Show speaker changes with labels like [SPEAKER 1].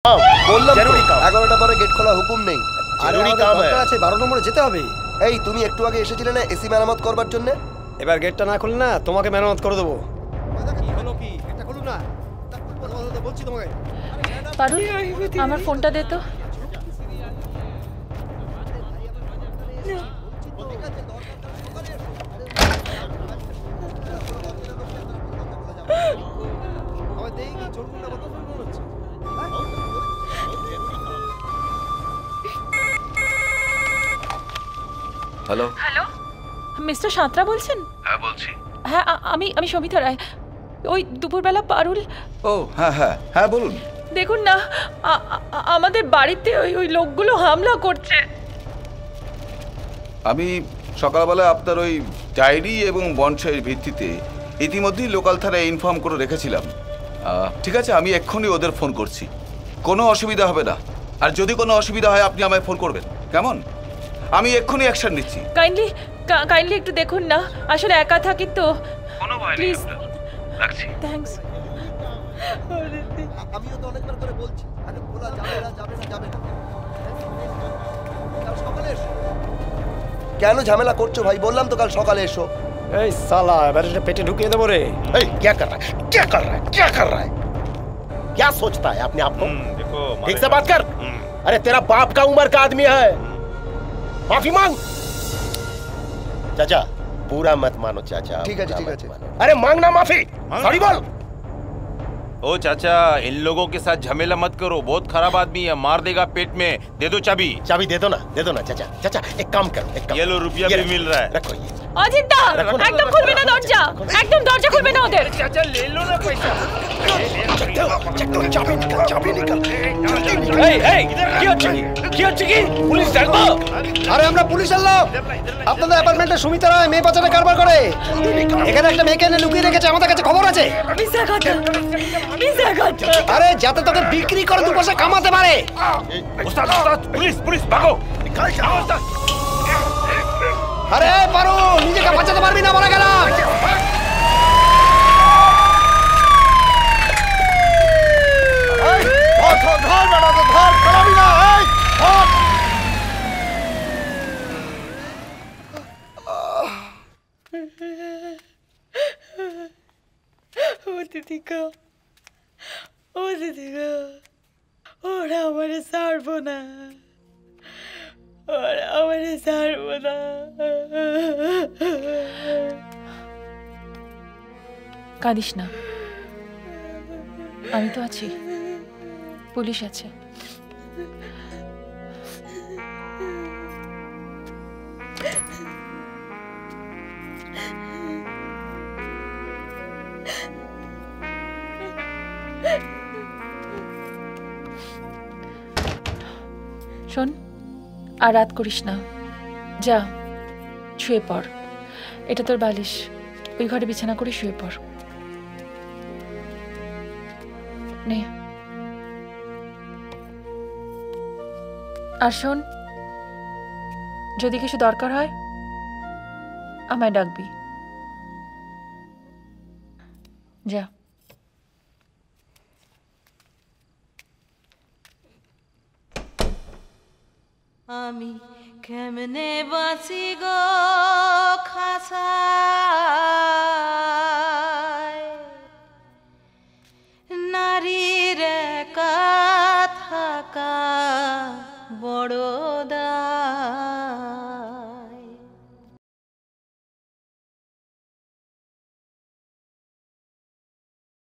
[SPEAKER 1] বললাম 11টা পরে গেট খোলা হুকুম নেই।
[SPEAKER 2] জরুরি কাম আছে, 12 নম্বরে যেতে হবে।
[SPEAKER 1] এই তুমি একটু আগে এসেছিলে না এসি মেরামত করবার জন্য?
[SPEAKER 2] এবার গেটটা না খুললে না তোমাকে মেরামত করে দেবো। কি হলো কি? গেটটা খুলুন না। বলছি তোমাকে।
[SPEAKER 3] পারুল, আমার ফোনটা দে তো।
[SPEAKER 4] হ্যালো
[SPEAKER 3] হ্যালো, মিস্টার সাঁতরা বলছেন?
[SPEAKER 4] হ্যাঁ বলছি।
[SPEAKER 3] হ্যাঁ, আমি সবিতা রায়। ওই দুপুরবেলা পারুল।
[SPEAKER 4] ও হ্যাঁ হ্যাঁ হ্যাঁ বলুন।
[SPEAKER 3] দেখুন না, আমাদের বাড়িতে ওই লোকগুলো হামলা করছে।
[SPEAKER 4] আমি সকালবেলা আপনার ওই ডায়েরি এবং বন্ডসের ভিত্তিতে ইতিমধ্যেই লোকাল থানায় ইনফর্ম করে রেখেছিলাম। ঠিক আছে, আমি এক্ষুনি ওদের ফোন করছি। কোনো অসুবিধা হবে না। আর যদি কোনো অসুবিধা হয় আপনি আমায় ফোন করবেন, কেমন? আমি এক্ষুনি অ্যাকশন নিচ্ছি।
[SPEAKER 3] কাইন্ডলি একটু দেখুন না, আসলে একা থাকি তো।
[SPEAKER 4] কোনো ভয় নেই,
[SPEAKER 3] প্লিজ।
[SPEAKER 4] রাখছি।
[SPEAKER 3] থ্যাঙ্কস।
[SPEAKER 1] আমিও তো অনেকবার করে বলছি, আরে খোলা যাবে না। কাল সকালে এসো। কেন ঝামেলা করছো ভাই? বললাম তো কাল সকালে এসো।
[SPEAKER 2] এই সালা, এবার এটা পেটে ঢুকিয়ে দেবো রে।
[SPEAKER 5] এই क्या कर रहा है? क्या सोचता है अपने आप को?
[SPEAKER 6] देखो
[SPEAKER 5] ठीक से बात कर। अरे तेरा बाप का उम्र का आदमी है, माफी मांग। चाचा पूरा मत मानो चाचा।
[SPEAKER 1] ठीक है
[SPEAKER 5] अरे मांगना माफी। सॉरी बोल।
[SPEAKER 6] ओ चाचा, इन लोगों के साथ झमेला मत करो, बहुत खराब आदमी है, मार देगा पेट में। दे दो चाबी।
[SPEAKER 5] चाबी दे दो ना चाचा एक काम करो,
[SPEAKER 6] ये लो, रुपया भी मिल रहा है।
[SPEAKER 5] रखो ये।
[SPEAKER 3] অজিতদা, একদম খুলবে না দরজা, একদম দরজা খুলবে না ওদের।
[SPEAKER 6] चाचा ले लो ना पैसा।
[SPEAKER 5] चाबी निकल।
[SPEAKER 6] पुलिस डाको।
[SPEAKER 2] আরে আমরা পুলিশের লোক। আপনাদের অ্যাপার্টমেন্টে সুমিতা রায় মেয়ে পাচারের কারবার করে। এখানে একটা মেয়েকে এনে লুকিয়ে রেখেছে, আমাদের কাছে খবর আছে।
[SPEAKER 3] মিথ্যা কথা।
[SPEAKER 2] আরে যাতে তোকে বিক্রি করে 2 পয়সা কামাতে পারে।
[SPEAKER 6] उस्ताद पुलिस भागो।
[SPEAKER 2] আরে পারু, নিজেকে বাঁচাতে পারবি না, মারা গেলাম।
[SPEAKER 3] ও দিদিকা, ওরা আমারে ছাড়বো না, কাঁদিস না, আমি তো আছি, পুলিশ আছে। শোন, আর রাত করিস না, যা শুয়ে পড়। এটা তোর বালিশ, ওই ঘরে বিছানা করে শুয়ে পড়। নে, আর শোন, যদি কিছু দরকার হয় আমায় ডাকবি। যা।
[SPEAKER 7] আমি কেমনে বাঁচি গো খাসা